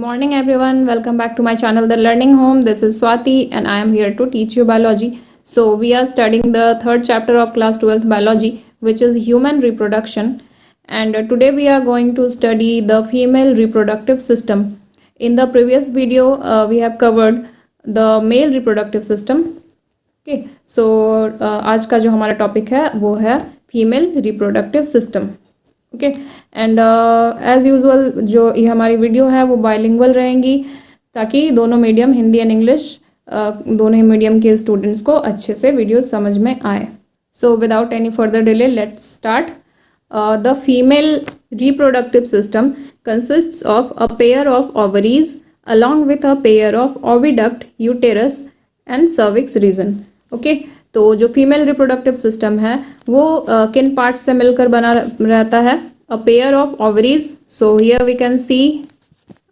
morning everyone, welcome back to my channel The Learning Home. This is Swati and I am here to teach you biology. So we are studying the third chapter of class 12th biology, which is human reproduction, and today we are going to study the female reproductive system. In the previous video we have covered the male reproductive system. Okay, so आज का जो हमारा topic है वो है female reproductive system. Okay and as usual जो ये हमारी वीडियो है वो बाइलिंगुअल रहेंगी ताकि दोनों मीडियम हिंदी एंड इंग्लिश दोनों ही मीडियम के स्टूडेंट्स को अच्छे से वीडियो समझ में आए. So without any further delay let's start. The female reproductive system consists of a pair of ovaries along with a pair of oviduct, uterus and cervix region. Okay तो जो female reproductive system है वो किन part से मिलकर बना रहता है? A pair of ovaries. So here we can see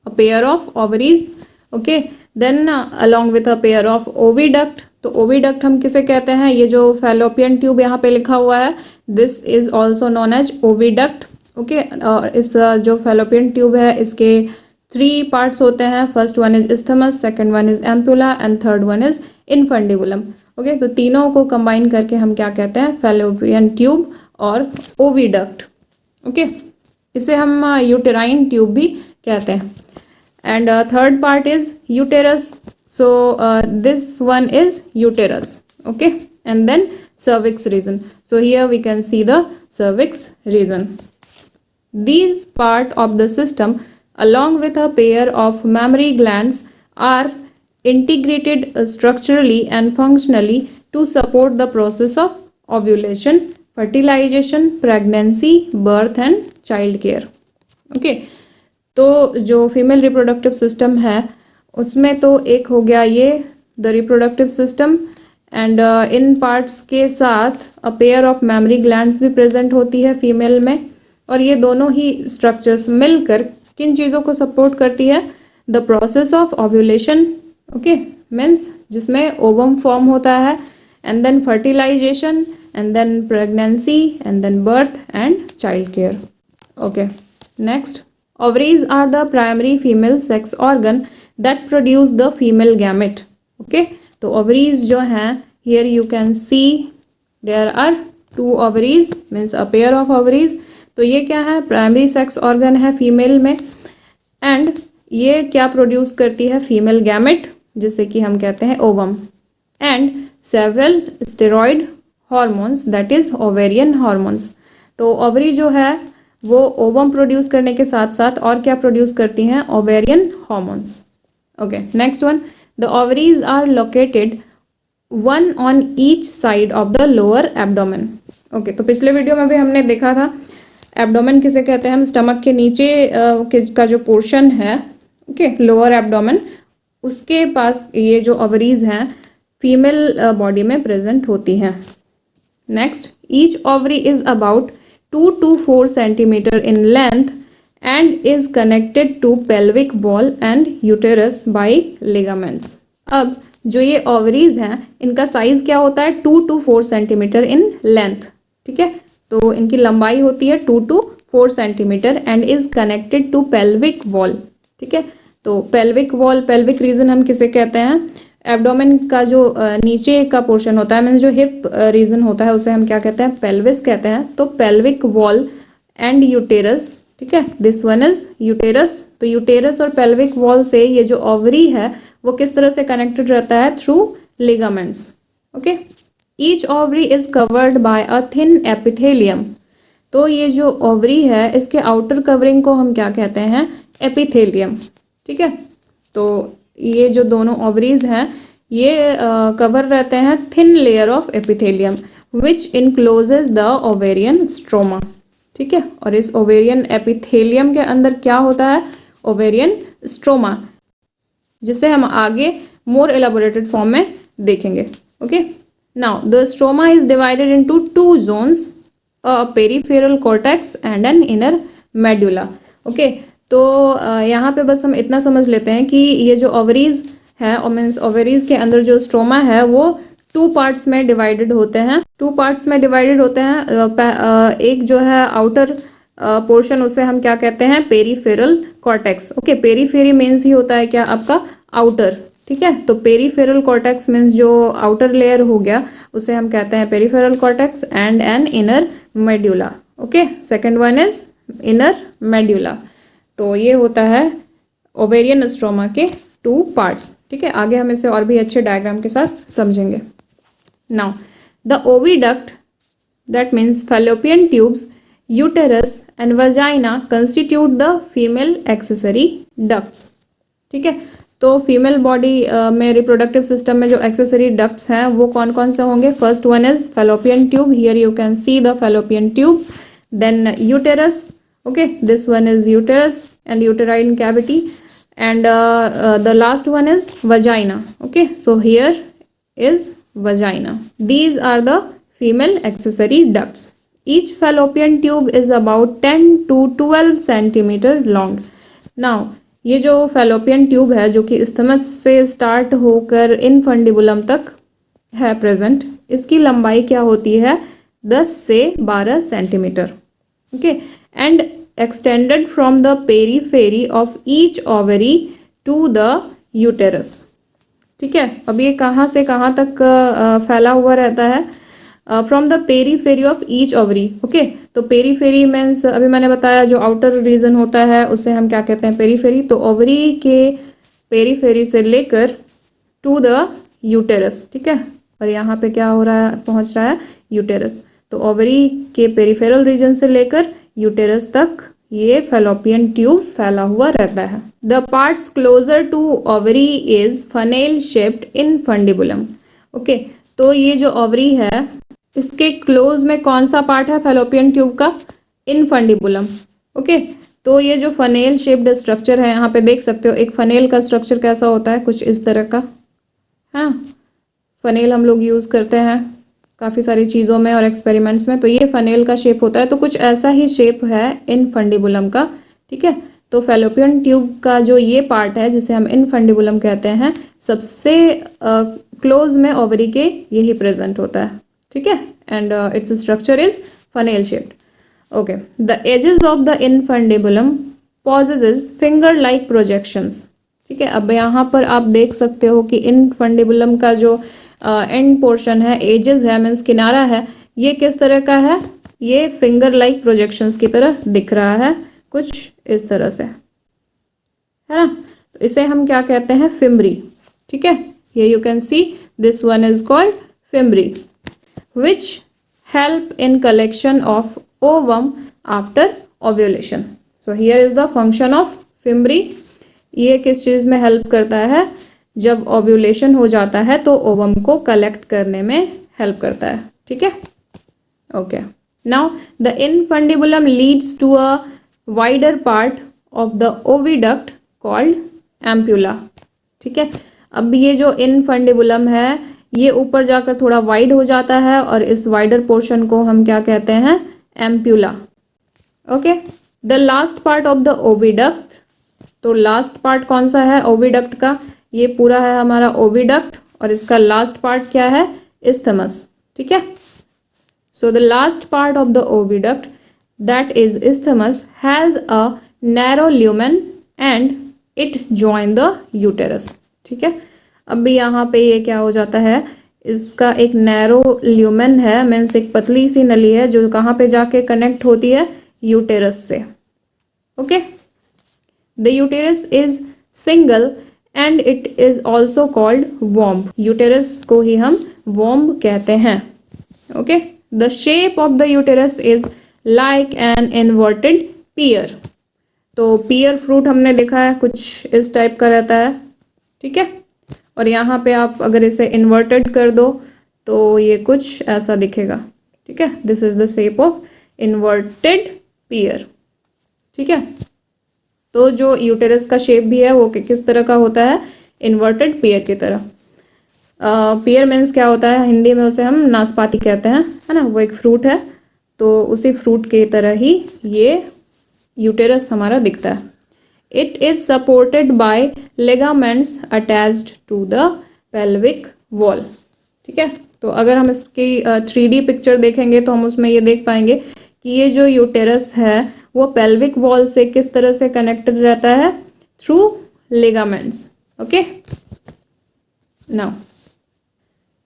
a pair of ovaries. Okay then along with a pair of oviduct. तो ओविडक्ट हम किसे कहते हैं? ये जो फैलोपियन ट्यूब यहाँ पे लिखा हुआ है this is also known as oviduct. Okay इस जो फैलोपियन ट्यूब है इसके 3 पार्ट्स होते हैं. First one is isthmus, second one is ampulla and third one is infundibulum. Okay तो तीनों को कंबाइन करके हम क्या कहते हैं? फैलोपियन ट्यूब और ओविडक्ट. ओके इसे हम यूटेराइन ट्यूब भी कहते हैं. And third part is uterus. So this one is uterus. Okay and then cervix region. So here we can see the cervix region. These part of the system along with a pair of mammary glands are integrated structurally and functionally to support the process of ovulation, fertilization, pregnancy, birth and child care. Okay तो जो female reproductive system है उसमें तो एक हो गया ये the reproductive system and in parts के साथ अ पेयर ऑफ मैमरी ग्लैंड्स भी प्रेजेंट होती है फीमेल में. और ये दोनों ही स्ट्रक्चर्स मिलकर किन चीज़ों को सपोर्ट करती है? The process of ovulation. Okay means जिसमें ओवम फॉर्म होता है and then fertilisation and then pregnancy and then birth and child care. Okay next ovaries are the primary female sex organ that produce the female gamete. Okay तो ovaries जो हैं here you can see there are 2 ovaries means a pair of ovaries. तो ये क्या है? Primary sex organ है female में and ये क्या प्रोड्यूस करती है? फीमेल गैमेट जिसे कि हम कहते हैं ovum and several steroid hormones that is ovarian hormones. तो ओवरी जो है वो ओवम प्रोड्यूस करने के साथ साथ और क्या प्रोड्यूस करती हैं? Ovarian hormones. Okay next one the ovaries are located one on each side of the lower abdomen. Okay तो पिछले वीडियो में भी हमने देखा था एब्डोमेन किसे कहते हैं? हम स्टमक के नीचे का जो पोर्शन है ओके लोअर एब्डोमेन उसके पास ये जो ओवरीज हैं फीमेल बॉडी में प्रेजेंट होती हैं. Next each ovary is about 2 to 4 centimetre in length and is connected to pelvic wall and uterus by ligaments. अब जो ये ओवरीज हैं इनका साइज क्या होता है? 2 to 4 सेंटीमीटर इन लेंथ. ठीक है तो इनकी लंबाई होती है 2 to 4 centimetre and is connected to pelvic wall. ठीक है तो पेल्विक वॉल पेल्विक रीजन हम किसे कहते हैं? एब्डोमेन का जो नीचे का पोर्शन होता है मीन्स जो हिप रीजन होता है उसे हम क्या कहते हैं? पेल्विस कहते हैं. तो पेल्विक वॉल एंड यूटेरस. ठीक है दिस वन इज यूटेरस. तो यूटेरस और पेल्विक वॉल से ये जो ओवरी है वो किस तरह से कनेक्टेड रहता है? Through ligaments. Okay each ovary is covered by a thin epithelium. तो ये जो ओवरी है इसके आउटर कवरिंग को हम क्या कहते हैं? एपिथेलियम. ठीक है तो ये जो दोनों ओवरीज हैं ये कवर रहते हैं thin layer of epithelium which encloses the ovarian stroma. ठीक है और इस ओवेरियन एपिथेलियम के अंदर क्या होता है? ओवेरियन स्ट्रोमा जिसे हम आगे मोर एलाबोरेटेड फॉर्म में देखेंगे. Okay now the stroma is divided into 2 zones a peripheral cortex and an inner medulla. Okay तो यहाँ पे बस हम इतना समझ लेते हैं कि ये जो ओवरीज है और मीन्स ओवरीज के अंदर जो स्ट्रोमा है वो 2 पार्ट्स में डिवाइडेड होते हैं. 2 पार्ट्स में डिवाइडेड होते हैं. एक जो है आउटर पोर्शन, उसे हम क्या कहते हैं, peripheral cortex. Okay, periphery means he होता है क्या, आपका आउटर। ठीक है, तो पेरीफेरल कॉर्टेक्स मीन्स जो आउटर लेयर हो गया उसे हम कहते हैं peripheral cortex, and an inner medulla. Okay, second one is inner medulla. तो ये होता है ओवेरियन स्ट्रोमा के 2 पार्ट्स। ठीक है, आगे हम इसे और भी अच्छे डायग्राम के साथ समझेंगे। Now the oviduct, that means fallopian tubes, uterus and vagina constitute the female accessory ducts. ठीक है, तो फीमेल बॉडी में रिप्रोडक्टिव सिस्टम में जो एक्सेसरी डक्ट्स हैं वो कौन कौन से होंगे। First one is fallopian tube, here you can see the fallopian tube, then uterus. Okay, this one is uterus and uterine cavity, and the last one is vagina. Okay, so here is vagina. These are the female accessory ducts. Each fallopian tube is about 10 to 12 centimeter long. Now ये जो fallopian tube है जो कि isthmus से start होकर infundibulum तक है present, इसकी लंबाई क्या होती है, 10 से 12 centimetre. Okay, and extended from the periphery of each ovary to the uterus. ठीक है, अब ये कहाँ से कहाँ तक फैला हुआ रहता है, from the periphery of each ovary. Okay, तो पेरीफेरी मीन्स अभी मैंने बताया जो आउटर रीजन होता है उसे हम क्या कहते हैं, पेरीफेरी। तो ओवरी के पेरीफेरी से लेकर टू द यूटेरस। ठीक है, और यहाँ पे क्या हो रहा है, पहुँच रहा है यूटेरस। तो ओवरी के पेरिफेरल रीजन से लेकर यूटेरस तक ये फैलोपियन ट्यूब फैला हुआ रहता है। The parts closer to ovary is funnel shaped infundibulum. Okay, तो ये जो ओवरी है इसके क्लोज में कौन सा पार्ट है फैलोपियन ट्यूब का, इन फंडिबुलम। ओके, तो ये जो फनेल शेप्ड स्ट्रक्चर है, यहाँ पे देख सकते हो एक फनेल का स्ट्रक्चर कैसा होता है, कुछ इस तरह का। हाँ, फनेल हम लोग यूज़ करते हैं काफ़ी सारी चीज़ों में और एक्सपेरिमेंट्स में, तो ये फनेल का शेप होता है। तो कुछ ऐसा ही शेप है इन फंडिबुलम का। ठीक है, तो फैलोपियन ट्यूब का जो ये पार्ट है जिसे हम इन फंडिबुलम कहते हैं, सबसे क्लोज में ओवरी के यही प्रेजेंट होता है। ठीक है, and its structure is funnel shaped. Okay, the edges of the infundibulum possess finger like projections. ठीक है, अब यहाँ पर आप देख सकते हो कि इनफंडिबुलम का जो एंड पोर्शन है, एजेस है, मीन्स किनारा है, ये किस तरह का है, ये फिंगर लाइक प्रोजेक्शंस की तरह दिख रहा है, कुछ इस तरह से, है ना। तो इसे हम क्या कहते हैं, फिम्बरी। ठीक है, ये you can see this one is called fimbriae, which help in collection of ovum after ovulation. So here is the function of fimbriae. ये किस चीज़ में हेल्प करता है, जब ओव्यूलेशन हो जाता है तो ओवम को कलेक्ट करने में हेल्प करता है। ठीक है, okay. Now the infundibulum leads to a wider part of the oviduct called ampulla. ठीक है, अब ये जो इनफंडिबुलम है ये ऊपर जाकर थोड़ा वाइड हो जाता है और इस वाइडर पोर्शन को हम क्या कहते हैं, ampulla. Okay, the last part of the oviduct, तो लास्ट पार्ट कौन सा है ओविडक्ट का, ये पूरा है हमारा ओविडक्ट और इसका लास्ट पार्ट क्या है, इस्थमस। ठीक है, so the last part of the oviduct that is isthmus has a narrow lumen and it join the uterus. ठीक है, अब भी यहाँ पे ये क्या हो जाता है, इसका एक नैरो ल्यूमेन है, मीन्स एक पतली सी नली है जो कहाँ पे जाके कनेक्ट होती है, यूटेरस से। Okay, the uterus is single and it is also called womb. Uterus को ही हम वॉम्ब कहते हैं। Okay, the shape of the uterus is like an inverted pear. तो पियर फ्रूट हमने देखा है, कुछ इस टाइप का रहता है। ठीक है, और यहाँ पे आप अगर इसे इन्वर्टेड कर दो तो ये कुछ ऐसा दिखेगा। ठीक है, this is the shape of inverted pear. ठीक है, तो जो यूटेरस का शेप भी है वो किस तरह का होता है, इन्वर्टेड पियर की तरह। पियर मीन्स क्या होता है, हिंदी में उसे हम नाशपाती कहते हैं, है ना, वो एक फ्रूट है। तो उसी फ्रूट की तरह ही ये यूटेरस हमारा दिखता है। It is supported by ligaments attached to the pelvic wall. ठीक है, तो अगर हम इसकी 3D पिक्चर देखेंगे तो हम उसमें ये देख पाएंगे कि ये जो यूटेरस है वो पेल्विक वॉल से किस तरह से कनेक्टेड रहता है? Through ligaments. Okay, now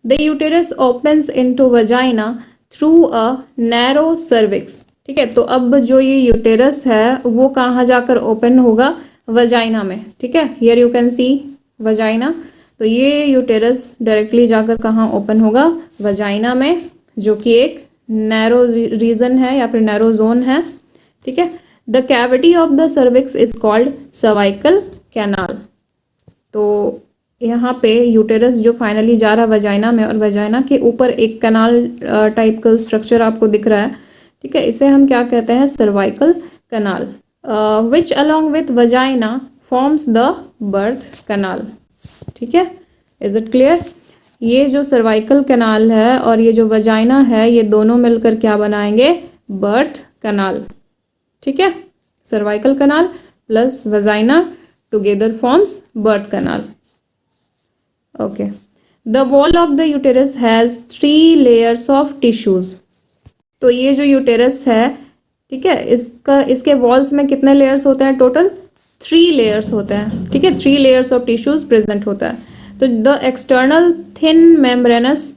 the uterus opens into vagina through a narrow cervix. ठीक है, तो अब जो ये यूटेरस है वो कहाँ जाकर ओपन होगा? वजाइना में। ठीक है, here you can C vagina. तो ये यूटेरस डायरेक्टली जाकर कहाँ ओपन होगा? वजाइना में, जो कि एक नैरो रीजन है या फिर नैरो जोन है। ठीक है, the cavity of the cervix is called cervical canal. तो यहाँ पे यूटेरस जो फाइनली जा रहा है वजाइना में, और वजाइना के ऊपर एक कैनाल टाइप का स्ट्रक्चर आपको दिख रहा है। ठीक है, इसे हम क्या कहते हैं? Cervical canal, which along with vagina forms the birth canal. ठीक है, इज इट क्लियर? ये जो सर्वाइकल कैनाल है और ये जो वजाइना है, ये दोनों मिलकर क्या बनाएंगे? Birth canal. ठीक है, cervical canal plus vagina together forms birth canal. Okay, the wall of the uterus has 3 layers of tissues. तो ये जो यूटेरस है, ठीक है, इसके वॉल्स में कितने लेयर्स होते हैं? टोटल 3 लेयर्स होते हैं। ठीक है, 3 लेयर्स ऑफ टिश्यूज प्रेजेंट होता है। तो the external thin membranes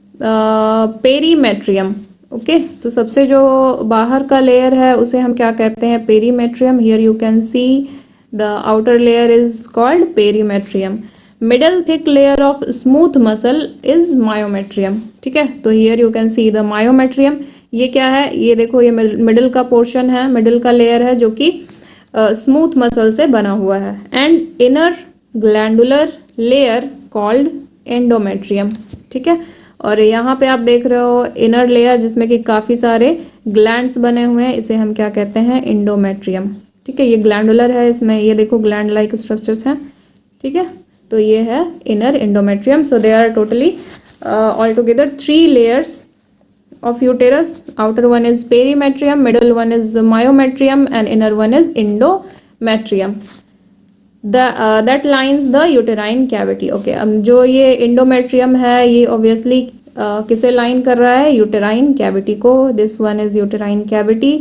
perimetrium. Okay, तो सबसे जो बाहर का लेयर है उसे हम क्या कहते हैं? Perimetrium. Here you can see the outer layer is called perimetrium. Middle thick layer of smooth muscle is myometrium. ठीक है, तो here you can see the myometrium. ये क्या है? ये देखो, ये मिडिल का पोर्शन है, मिडिल का लेयर है जो कि स्मूथ मसल से बना हुआ है। And inner glandular layer called endometrium. ठीक है, और यहाँ पे आप देख रहे हो इनर लेयर जिसमें कि काफ़ी सारे ग्लैंड्स बने हुए हैं, इसे हम क्या कहते हैं? एंडोमेट्रियम। ठीक है, ये ग्लैंडुलर है, इसमें ये देखो ग्लैंड लाइक स्ट्रक्चर्स हैं। ठीक है, तो ये है inner endometrium. So they are totally all together 3 layers of uterus. Outer one is perimetrium, middle one is myometrium, and inner one is endometrium. That lines the uterine cavity. Okay, अब जो ये endometrium है ये obviously किसे line कर रहा है? Uterine cavity को। This one is uterine cavity,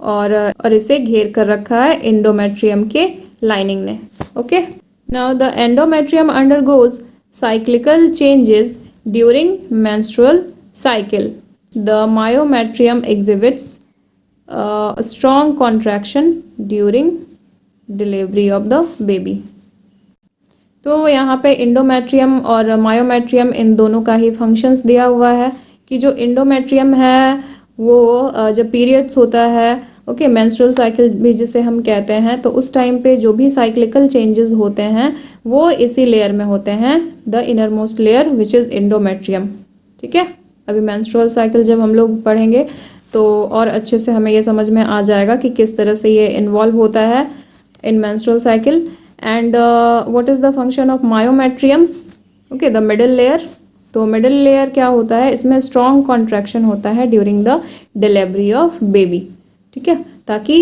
और इसे घेर कर रखा है एंडोमेट्रियम के लाइनिंग ने। Okay, now the endometrium undergoes cyclical changes during menstrual cycle. The myometrium exhibits strong contraction during delivery of the baby. तो यहाँ पे इंडोमेट्रियम और मायोमेट्रियम इन दोनों का ही फंक्शंस दिया हुआ है कि जो इंडोमेट्रियम है वो जब पीरियड्स होता है, ओके, मेंस्ट्रुअल साइकिल भी जिसे हम कहते हैं, तो उस टाइम पे जो भी साइक्लिकल चेंजेस होते हैं वो इसी लेयर में होते हैं, the inner most layer which is endometrium. ठीक है, अभी मेंस्ट्रुअल साइकिल जब हम लोग पढ़ेंगे तो और अच्छे से हमें ये समझ में आ जाएगा कि किस तरह से ये इन्वॉल्व होता है in menstrual cycle. And what is the function of myometrium? Okay, the middle layer. तो मिडिल लेयर क्या होता है? इसमें स्ट्रॉन्ग कॉन्ट्रैक्शन होता है during the delivery of baby. ठीक है, ताकि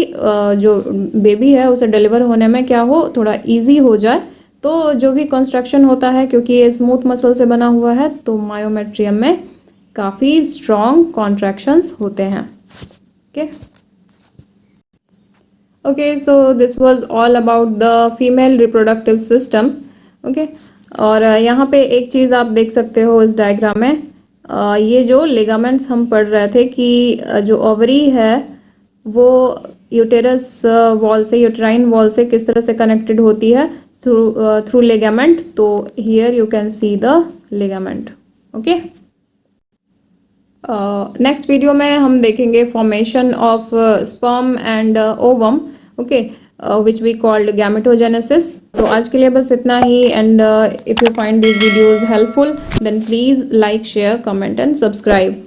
जो बेबी है उसे डिलीवर होने में क्या हो, थोड़ा इजी हो जाए। तो जो भी कंस्ट्रक्शन होता है, क्योंकि ये स्मूथ मसल से बना हुआ है, तो मायोमेट्रियम में काफ़ी स्ट्रॉन्ग कॉन्ट्रैक्शंस होते हैं। Okay okay, so this was all about the female reproductive system. Okay, और यहाँ पे एक चीज़ आप देख सकते हो इस डायग्राम में, ये जो लिगामेंट्स हम पढ़ रहे थे कि जो ओवरी है वो यूटेरस वॉल से, यूटेराइन वॉल से किस तरह से कनेक्टेड होती है? Through ligament. तो here you can see the ligament. Okay, next video में हम देखेंगे formation of sperm and ovum, okay, which we called gametogenesis. तो आज के लिए बस इतना ही। And if you find these videos helpful then please like, share, comment and subscribe.